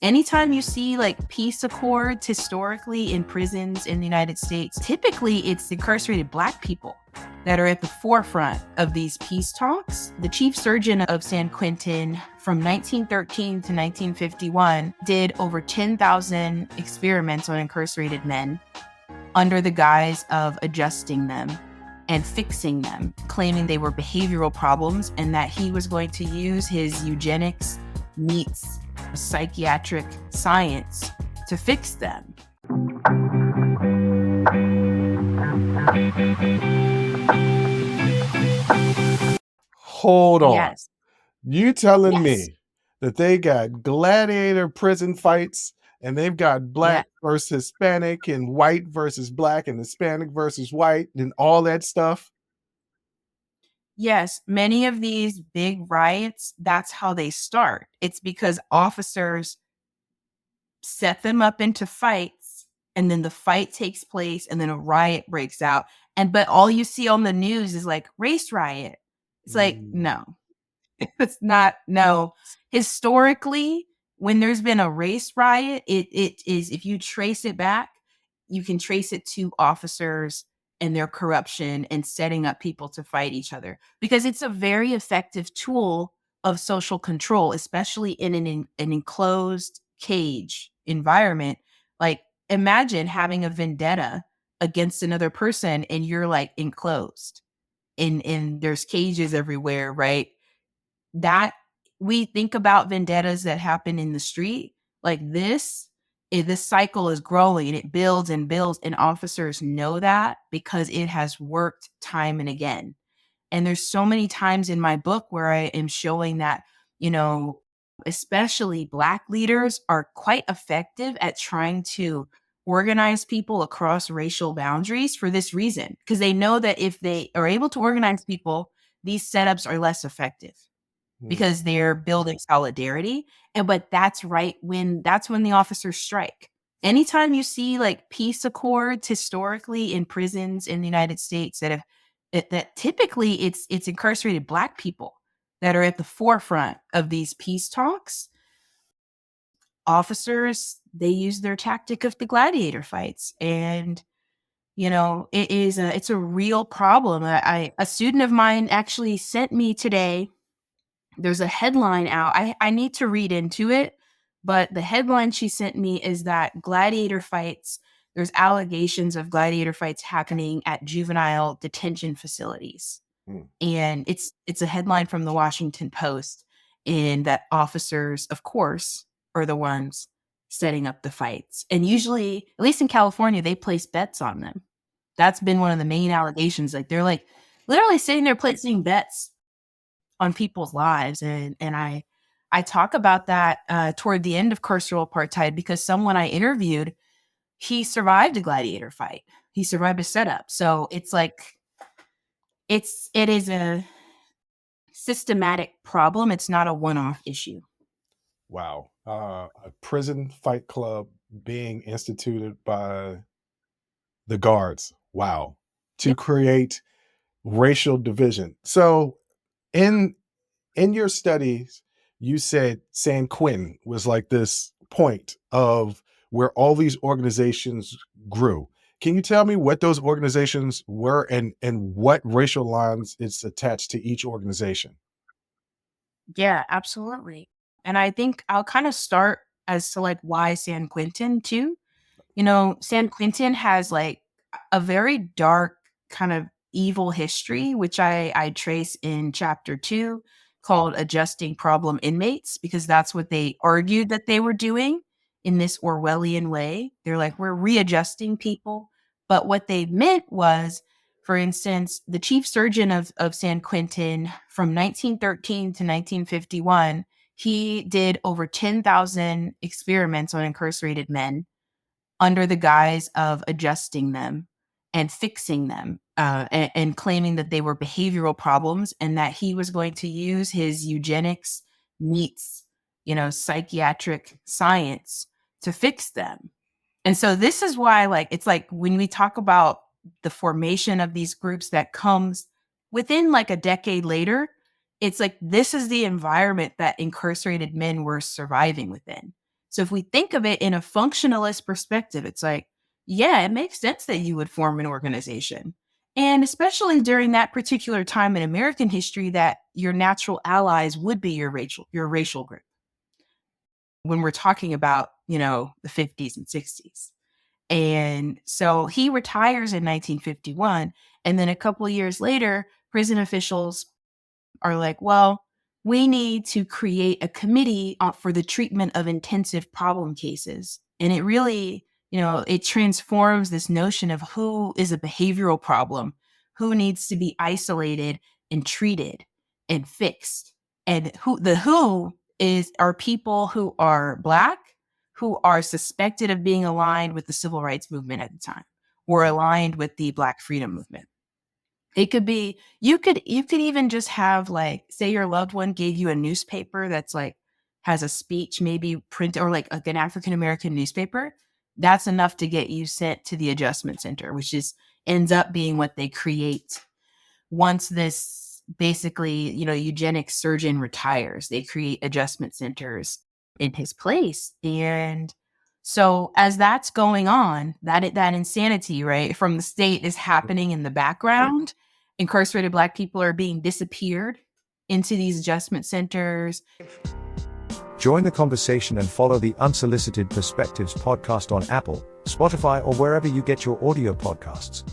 Anytime you see like peace accords historically in prisons in the United States, typically it's incarcerated Black people that are at the forefront of these peace talks. The chief surgeon of San Quentin from 1913 to 1951 did over 10,000 experiments on incarcerated men under the guise of adjusting them and fixing them, claiming they were behavioral problems and that he was going to use his eugenics meets psychiatric science to fix them. Hold on. Yes. You telling Yes. me that they got gladiator prison fights and they've got Yeah. Black versus Hispanic and white versus Black and Hispanic versus white and all that stuff? Yes. Many of these big riots, that's how they start. It's because officers set them up into fights, and then the fight takes place, and then a riot breaks out. But all you see on the news is like race riot. It's like, Mm. no, it's not. No. Historically, when there's been a race riot, it is, if you trace it back, you can trace it to officers and their corruption and setting up people to fight each other, because it's a very effective tool of social control, especially in an enclosed cage environment. Like, imagine having a vendetta against another person and you're like enclosed and there's cages everywhere, right? That we think about vendettas that happen in the street like this cycle is growing, it builds and builds, and officers know that because it has worked time and again. And there's so many times in my book where I am showing that, you know, especially Black leaders are quite effective at trying to organize people across racial boundaries for this reason, because they know that if they are able to organize people, these setups are less effective Mm. because they're building solidarity. But that's when the officers strike. Anytime you see like peace accords historically in prisons in the United States that typically it's incarcerated Black people that are at the forefront of these peace talks, officers, they use their tactic of the gladiator fights. And it's a real problem. A student of mine actually sent me today, there's a headline out. I need to read into it, but the headline she sent me is that there's allegations of gladiator fights happening at juvenile detention facilities. Mm. And it's a headline from the Washington Post, in that officers, of course, are the ones setting up the fights. And usually, at least in California, they place bets on them. That's been one of the main allegations. Like, they're like literally sitting there placing bets on people's lives. And I talk about that toward the end of carceral apartheid, because someone I interviewed, he survived a gladiator fight. He survived a setup. So it's like it is a systematic problem. It's not a one-off issue. Wow. A prison fight club being instituted by the guards. Wow. To Yep. create racial division. So in your studies, you said San Quentin was like this point of where all these organizations grew. Can you tell me what those organizations were and what racial lines it's attached to each organization? Yeah, absolutely. And I think I'll kind of start as to like why San Quentin too. San Quentin has like a very dark kind of evil history, which I trace in chapter 2, called Adjusting Problem Inmates, because that's what they argued that they were doing in this Orwellian way. They're like, we're readjusting people. But what they meant was, for instance, the chief surgeon of San Quentin from 1913 to 1951, he did over 10,000 experiments on incarcerated men under the guise of adjusting them and fixing them, and claiming that they were behavioral problems and that he was going to use his eugenics meets, psychiatric science to fix them. And so this is why, like, it's like when we talk about the formation of these groups that comes within like a decade later, it's like this is the environment that incarcerated men were surviving within. So if we think of it in a functionalist perspective, it's like, yeah, it makes sense that you would form an organization. And especially during that particular time in American history, that your natural allies would be your racial group. When we're talking about, the 50s and 60s. And so he retires in 1951. And then a couple of years later, prison officials are like, well, we need to create a committee for the treatment of intensive problem cases. And it really, it transforms this notion of who is a behavioral problem, who needs to be isolated and treated and fixed. And who are people who are Black, who are suspected of being aligned with the civil rights movement at the time, or aligned with the Black freedom movement. It could be, you could even just have, like, say your loved one gave you a newspaper that's like has a speech maybe print, or like an African American newspaper. That's enough to get you sent to the adjustment center, which ends up being what they create once this basically, eugenics surgeon retires. They create adjustment centers in his place. And so as that's going on, that insanity, right, from the state is happening in the background. Incarcerated Black people are being disappeared into these adjustment centers. Join the conversation and follow the Unsolicited Perspectives podcast on Apple, Spotify, or wherever you get your audio podcasts.